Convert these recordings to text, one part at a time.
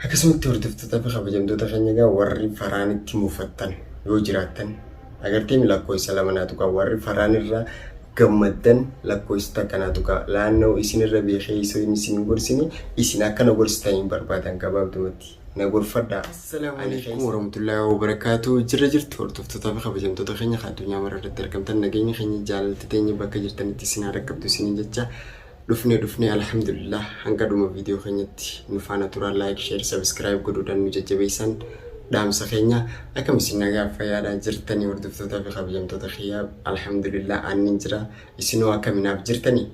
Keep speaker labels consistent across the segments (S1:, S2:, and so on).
S1: Akkasumatti hordoftoota fi kabajamtoota keenya egaa warri faraan itti muufattan yoo jiraattan agartee lakkoofsa lama naatu qaba. Warri faraan irraa gammaddan lakkoofsa kanaatu qaba. Laannoo isinirra beekee isin gorsini isin akkana gorsitanii barbaadan gabaabdumatti na gorfadhaa. Assalaamu alaykum warahmatullahi wabarakatuh. Jirtu hordoftoota fi kabajamtoota keenya addunyaa mararratti argamtan nageenya keenya jaalalti teenya bakka jirtanitti isin harkabdu isin jecha dufne alhamdulillah hanga dhuma video keenyatti nu faana turaa like share subscribe godhuudhaan nu jajjabeessan dhaamsa keenya akkam isin nagaa fayyaadhaa jirtanii hordoftoota fi kabajamtoota kiyyaa alhamdulillah annin jira isinoo akkaminaaf jirtanii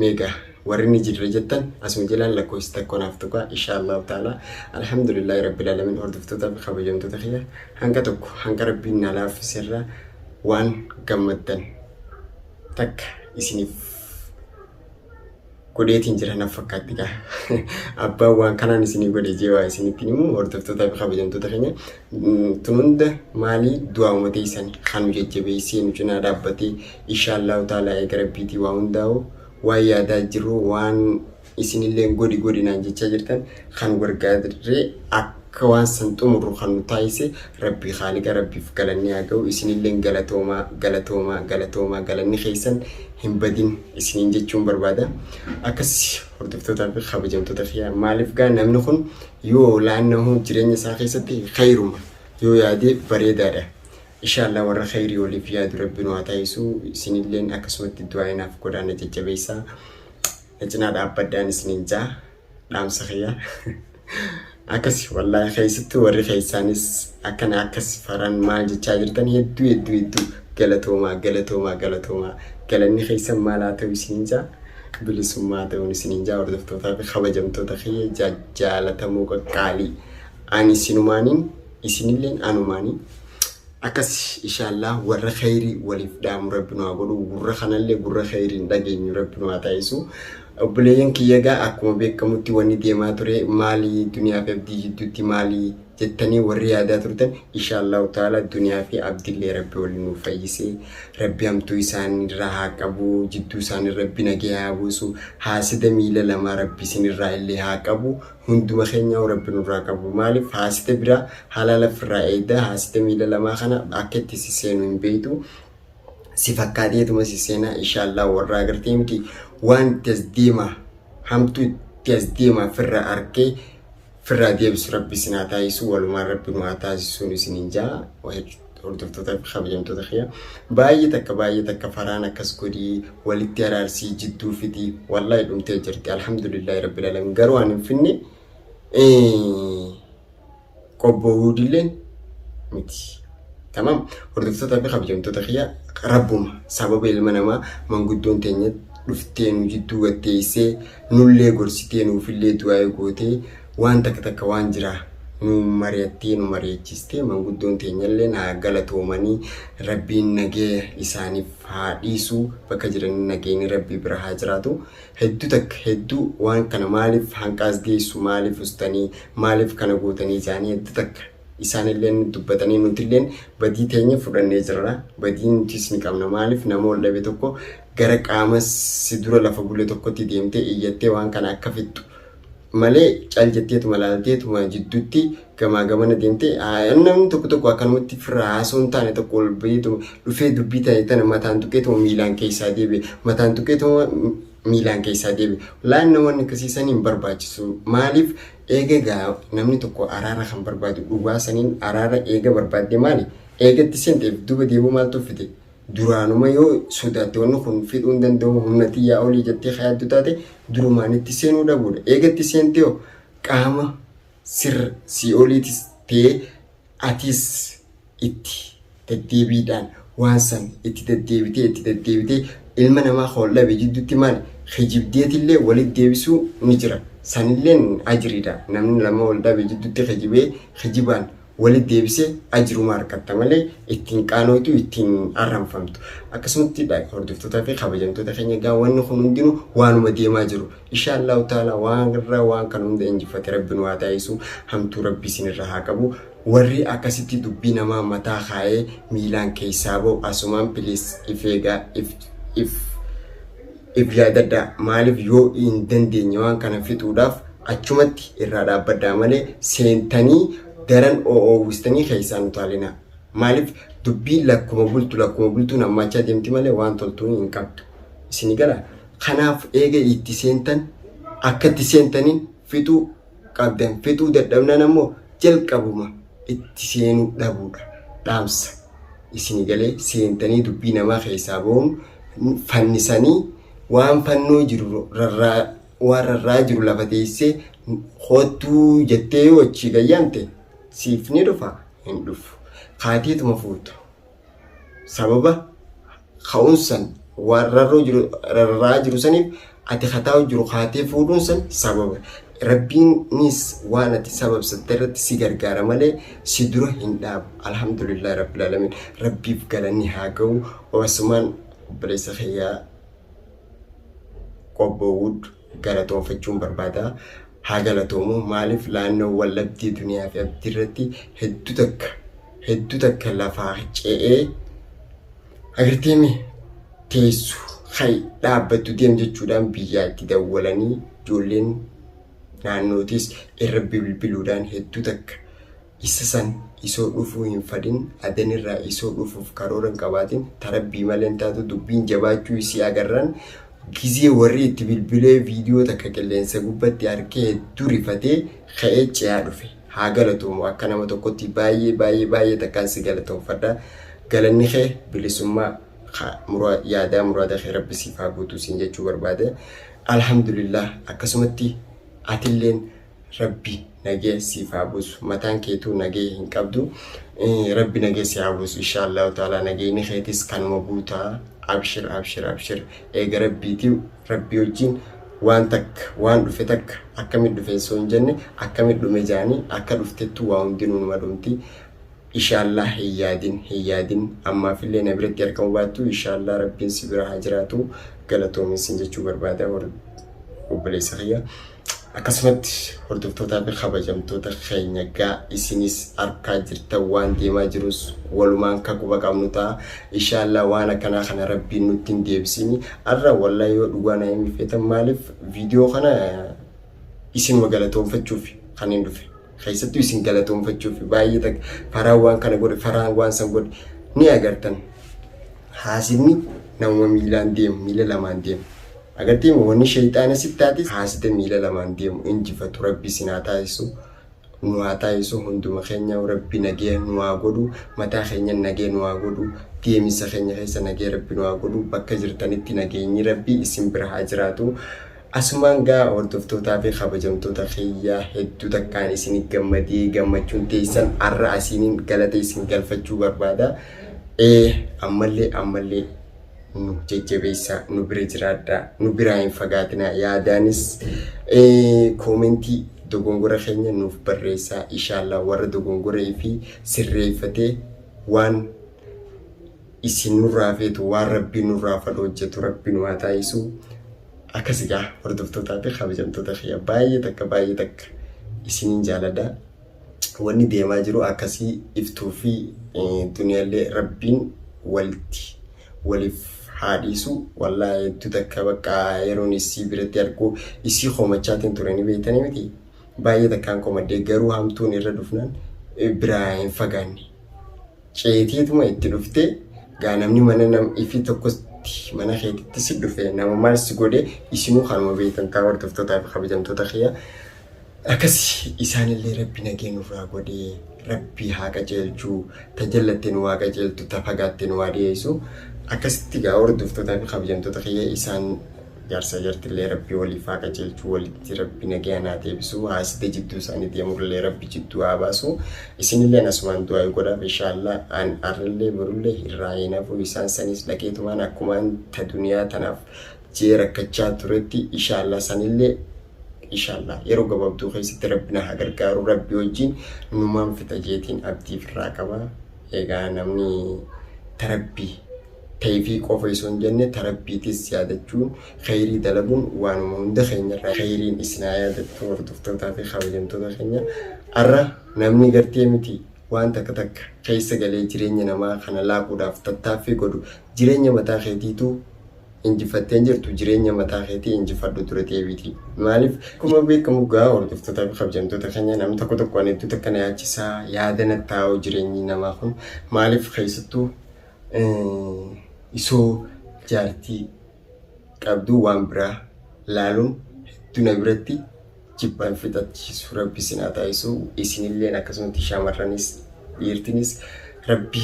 S1: meega warri ni jirra jettan asuma jalaan lakkoofsa tokko naaf tuqa inshallah taala alhamdulillah rabbil alamin hordoftoota fi kabajamtoota kiyyaa hanga tokko hanga rabbiin na laaffisirra waan gammaddan takka isiniif kodeetiin jira na fakkaatti gaa abbaan waan kanaan isinii godhe jeewaa isinitti himu hordoftoota fi kabajamtoota keenya tununda maalii du'aa uummatee isanii kan jajjabeessee nu cinaa dhaabbatee inshallah taala eega rabbiitii waa hundaa'u waan yaadaa jiru waan isinillee godinaan jechaa jirtan kan gargaaree akka waan san xumuru kan nu taasise rabbii khaaliqa rabbiif galanni haa ga'u isinillee galatoomaa galanni keessan hin badin isiniin jechuun barbaada. Akkas hordoftoota fi kabajamtoota kiyyaa maaliif gaa namni kun yoo laannoo jireenya isaa keessatti khayruma yoo yaade bareedaadha. Inshallah warra khayrii waliif yaadu rabbiin waa taasisu isinillee akkasumatti du'aa inaaf godhaana jajjabeessaa cinaa dhaabbadhaan isiniin jaa dhaamsa kiyyaa. Akkas wallahi keessatti warri keessaanis akkana akkas faraan maal jechaa jirtan hedduu galatoomaa galanni keessan maal haa ta'u isiniin jaa bilisummaa ta'uun isiniin jaa hordoftootaa fi kabajamtoota kiyya jaallatamoo qaqqaalii ani isinumaaniin isinilleen anumaanii akkas inshallah warra khayrii waliif dhaamu rabbiin haa godhu gurra kanallee gurra khayriin dhageenyu rabbiin haa taasisu. Obboleeyyan kiyya gaa akkuma beekamutti wanni deemaa ture maalii duniyaa fi abdii jidduutti maalii jettanii warri yaadaa turtan inshallah taala duniyaa fi abdiillee rabbi waliin nuuf fayyisee rabbi hamtuu isaanirraa haa qabu jidduu isaanii rabbi nagee haa buusu haasida miila lama rabbi isinirraa illee haa qabu hunduma keenya rabbi nurraa qabu maaliif haasida biraa halala firraa eeda haasida miila lamaa kana akka itti seenu hin beektu si fakkaateetuma si seenaa inshallah warra agartee miti waan tasdiima hamtu tasdiima firra arkee firra deebisu rabbi sinaa taasisu walumaan rabbi nu haa taasisuun isiniin jaa hordoftoota fi kabajamtoota kiyyaa baay'ee takka faraan akkas godhii walitti araarsii jidduu fiti wallahi dhumtee jirti alhamdulillah rabbil alamin garuu waan hin finne qobbo huudilleen miti. Tamam hordoftoota fi kabajamtoota kiyyaa rabbuma sababa ilma namaa manguddoon teenya dhuftee nu jidduu gatteessee nullee gorsitee nuufillee du'aa gootee waan takka waan jira nu mari'attee nu mari'achiistee manguddoon teenyallee haa galatoomanii rabbiin nagee isaaniif haa dhiisu bakka jiranii nageenya rabbii bira haa jiraatu hedduu waan kana maaliif hanqaas geessu maaliif ustanii maaliif kana gootanii isaanii hedduu takka isaanillee dubbatanii nutillee badii teenya fudhannee jirra badii nutis ni qabna maaliif nama ol dhabe tokko gara qaama si dura lafa bulee tokkotti deemtee iyyattee waan kana akka fixxu malee caljetteetuma laalteetuma jidduutti gamaa gamana deemtee namni tokko akkanumatti firraa haasoo hin taane tokko ol baheetuma dhufee dubbii ta'e tana mataan tuqeetuma miilaan keessaa deebi'e laan namoonni akkasiisan hin barbaachisu maaliif eega namni tokko araara kan barbaadu dhugaa saniin araara eega barbaadde maali eegatti seenteef duba deebuu maaltu fide duraanuma yoo sodaatte wanni kun fiduu hin danda'u humna xiyyaa olii jettee hayaattu taate durumaan itti seenuu dhabuudha eegatti seentee qaama si oliitis ta'ee atis itti deddeebiidhaan waan san itti deddeebitee ilma namaa hool dhabe jidduutti maali hijibdeetillee walitti deebisuu ni jira sanilleen ajriidha namni lama ol dhabe jidduutti hijibaan walitti deebisee ajruma harkatta malee ittiin qaanootu ittiin arranfamtu akkasumatti hordoftoota fi kabajamtoota keenya gaa wanni kun hundinuu waanuma deemaa jiru inshallah taala waan kan hunda injifate rabbi nu haa taasisu hamtuu rabbi isinirra haa qabu warri akkasitti dubbii namaa mataa kaayee miilaan keessaa ba'u asumaan please ifeegaa if yaadadha maaliif yoo hin dandeenye waan kana fixuudhaaf achumatti irraa dhaabbaddaa malee seentanii daran oowwistanii keessaan utaalina. Maaliif dubbii lakkuma bultu nammachaa deemti malee waan toltuu hin qabdu. Isin gala kanaaf eega itti seentan akka itti seentaniin fixuu qabdan. Fixuu dadhabnan ammoo jalqabuma itti seenuu dhabuudha. Dhaamsa isin galee seentanii dubbii namaa keessaa ba'uun fannisanii waan fannoo jiru rarraa jiru lafa teessee hootuu jettee yoo achi gayyaante siif ni dhufa hin dhufu. Kaateetuma fuutu sababa ka'uunsan waan rarraa jiru saniif ati kataa'u jiru kaatee fuudhuun san sababa. Rabbiinis waan ati sababsatte irratti si gargaara malee si dura hin dhaabu. Alhamdulillah rabbil alamin. Rabbiif galanni haa ga'u. Obasumaan obboleessa kiyyaa qobboowwud galatoonfachuun barbaada. Haa galatoomu maaliif laannoo wallabdii duniyaa fi abdii irratti hedduu takka lafaa ce'ee agarteemi teessu hay dhaabbattu deem jechuudhaan biyyaa itti dawwalanii ijoolleen naannootis irra bilbiluudhaan hedduu takka isa san isoo dhufuu hin fadin adanirraa isoo dhufuuf karoora hin qabaatin tarabbii malee taatu dubbiin jabaachuu isii agarran gizee warri itti bilbilee viidiyoo takka qilleensa gubbatti harkee hedduu rifatee ka'ee ce'aa dhufe. Haa galatoomu akka nama tokkotti baay'ee takkaan si galatoonfadha. Galanni kee bilisummaa yaadaa muraada kee rabbi siif haa guutuu siin jechuu barbaade. Alhamdulillah akkasumatti atilleen rabbi nagee siif haa buusu. Mataan keetuu nagee hin qabdu. Rabbi nagee si haa buusu inshaallah ta'ala nageenyi keetis kanuma guutaa. Abshir. Eega rabbiitiif rabbi wajjin waan dhufe takka akkamit dhufe osoo hin jenne akkamit dhume jaanii akka dhuftettu waa hundinuu numa dhumti. Inshaallah hin yaadin ammaafillee na biratti argamu baattu inshaallah rabbiin si bira haa jiraatu. Galatoomin jechuu barbaada obboleessa kiyya. Akkasumatti hordoftootaa fi kabajamtoota keenya gaa isinis arkaa jirtan waan deemaa jirus walumaan quba qabnu ta'a. Inshaallah waan akkanaa kana rabbiin nutti hin deebisini. Arra wallahi yoo dhugaa na hin feetan maaliif viidiyoo kana isin galatoonfachuuf kan hin dhufe. Keessattuu isin galatoonfachuuf baay'ee faraan waan kana godhe faraan waan san godhe ni agartan. Haasinni nama miilaan deemu miila lamaan deemu. Agartee wanni shayxaana sittaati haasite miila lamaan deemu injifatu rabbi sinaa taasisu nu haa taasisu hunduma keenya rabbi nagee nu haa godhu mataa keenya nagee nu haa godhu deemisa keenya keessa nagee rabbi nu haa godhu bakka jirtanitti nageenyi rabbi isin bira haa jiraatu. Asumaan gaa hordoftootaa fi kabajamtoota kiyyaa hedduu takkaan isin gammadee gammachuun teessan arra asiniin galata isin galfachuu barbaada. Ammallee nu jajjabeessaa nu bira jiraadhaa nu biraa hin fagaatinaa yaadaanis koomentii dogongora keenya nuuf barreessaa inshaallah warra dogongoree fi sirreeffatee waan isin nurraa feetu waan rabbi nurraa fadhu hojjetu rabbi nu haa taasisu. Akkasigaa hordoftootaa fi kabajamtoota kiyya baay'ee takka isiniin jaaladha. Wanni deemaa jiru akkasii iftuu fi duniyaallee rabbiin waliif haadhisu wallahi hedduu takka bakka yeroon isii biratti argu isii koomachaatiin turanii beeytanii miti. Baay'ee takkaan koomadee garuu hamtuun irra dhufnaan biraa hin fagaanne. Ceetiituma itti dhufte gaa namni mana ifi tokkotti mana keetitti si dhufe nama maal si godhe isinuu kanuma beeytan ta'a hordoftootaa fi kabajamtoota kiyya. Akkasii isaanillee rabbi nagee nurraa godhee rabbi haa qajeelchuu tajallattee nu haa qajeeltu tafagaattee nu haa dhiyeessu. Akkasitti gaa hordoftootaa fi kabajamtoota kiyya isaan jaarsa jartillee rabbi waliif haa qajeelchuu walitti rabbi nagee haa deebisu haasite jidduu isaaniitii amurlee rabbi jidduu haa baasu. Isinillee asumaan du'aa godhaaf inshaallah an arrillee borullee irraa hin hafu isaan sanis dhaqeetumaan akkumaan ta duniyaa tanaaf jee rakkachaa turetti inshaallah sanillee inshaallah yeroo gabaabduu keessatti rabbi na haa gargaaru rabbi wajjin numaan fixa jeetiin abdiif irraa qaba. Egaa namni tarabbii ta'eefii qofa osoo hin jenne tarabbiitis yaadachuun khayrii dalaguun waanuma hunda keenyarraa khayriin isin haa yaadattu hordoftootaa fi kabajamtoota keenya. Arra namni gartee miti waan takka keessa galee jireenya namaa kana laaquudhaaf tattaaffii godhu jireenya mataa keetiitu injifatteen jirtu jireenya mataa keetii injifadhu ture deebiti. Maaliif kuma beekamu gaa hordoftoota fi kabajamtoota keenya namni tokko tokkoon hedduutu akkana yaachisaa yaada nattaa'u jireenyi namaa kun maaliif keessattuu isoo jaartii qabdu waan biraa laaluun hedduu biratti jibbaan fixachiisu rabbi sinaa taasisu isinilleen akkasumatti shaamarranis dhiirtinis rabbi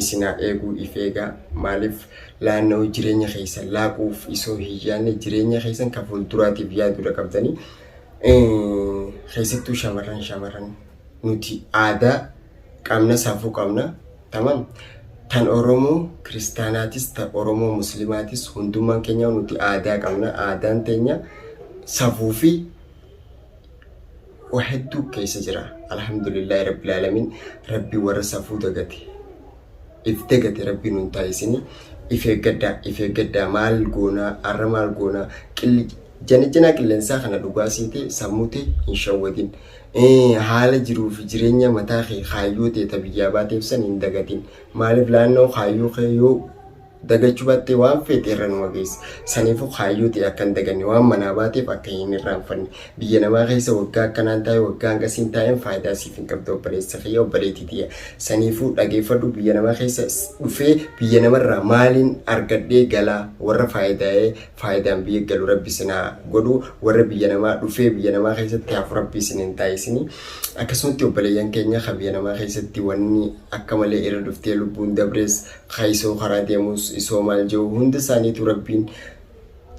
S1: isinaa eeguu ifeegaa maaliif laannoo jireenya keessan laaquuf isoo hiyyaanne jireenya keessan kan fuulduraatiif yaadudha qabdanii keessattuu shaamarran nuti aadaa qabna saafuu qabna tamam tan Oromoo kiristaanaatis tan Oromoo muslimaatis hundumaan keenya nuti aadaa qabna aadaan teenya saafuu fi وحدو كيس جرا الحمد لله رب العالمين ربي ورسافو دغتي افتقت ربي ننتايسني ifeeggaddaa maal goona arra maal goona jana qilleensaa kana dhugaasiite sammuute hin shawwadin haala jiruuf jireenya mataa kee kaayyoo ta'e biyyaa baateef san hin dagatin maaliif laannoo kaayyoo kee yoo dagachuu battee waan feete irra numa geessa saniifuu kaayyoo ta'e akka hin daganne waan manaa baateef akka hin irraanfanne biyya namaa keessa waggaa akkanaan taa'e waggaa hangasiin taa'een faayidaa siif hin qabdu obboleessa kiyya obboleettii tiyya saniifuu dhageeffadhu biyya namaa keessa dhufee biyya namarraa maaliin argadhee galaa warra faayidaan biyya galu rabbi sinaa godhu warra biyya namaa dhufee biyya namaa keessatti hafu rabbi sin hin taa'isini akkasumatti obboleeyyan keenya kan biyya namaa keessatti wanni akka malee irra dhuftee lubbuun dabrees kaayisoo karaa deemus isoo maal jiru hunda isaaniitu rabbiin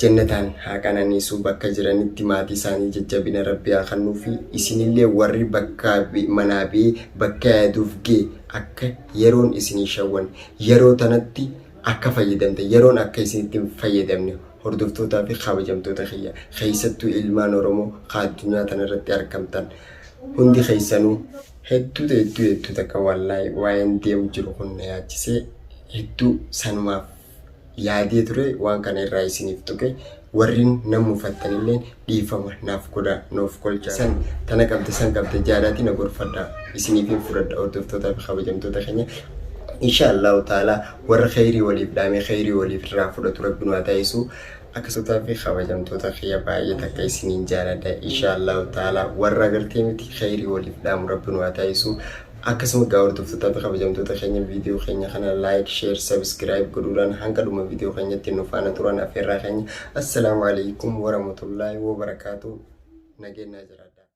S1: jannataan haa qananiisu bakka jiranitti maatii isaanii jajjabina rabbi haa kennuu fi isinillee warri bakka manaa bee bakka yaaduuf gee akka yeroon isinii shawwan yeroo tanatti akka fayyadamte yeroon akka isinitti fayyadamne hordoftootaa fi kabajamtoota kiyya keessattuu ilmaan Oromoo addunyaa tanarratti argamtan hundi keessanuu hedduu takka wallahi waa'een deemu jiru kun na yaachisee hedduu sanumaaf yaadee ture waan kana irraa isiniif tuqe warrin namu fattanillee dhiifama naaf godha noof kolcha san tana qabde jaalatii na gorfadha isiniif fudhadha hordoftoota fi kabajamtoota keenya inshallah taala warra khayrii waliif dhaame khayrii waliif irraa fudhatu rabbi nu haa taasisu akkasumas fi kabajamtoota kiyya baay'ee takka isiniin jaaladha inshallah taala warra gartee miti khayrii waliif dhaamu rabbi nu haa taasisu akkasuma hordoftoota fi kabajamtoota keenya viidiyoo keenya kana like share subscribe godhuudhaan hanga dhuma viidiyoo keenyatti nu faana turan afeerraa keenya assalaamu alaykum warahmatullaahi wabarakaatuh nageenya jiraadha.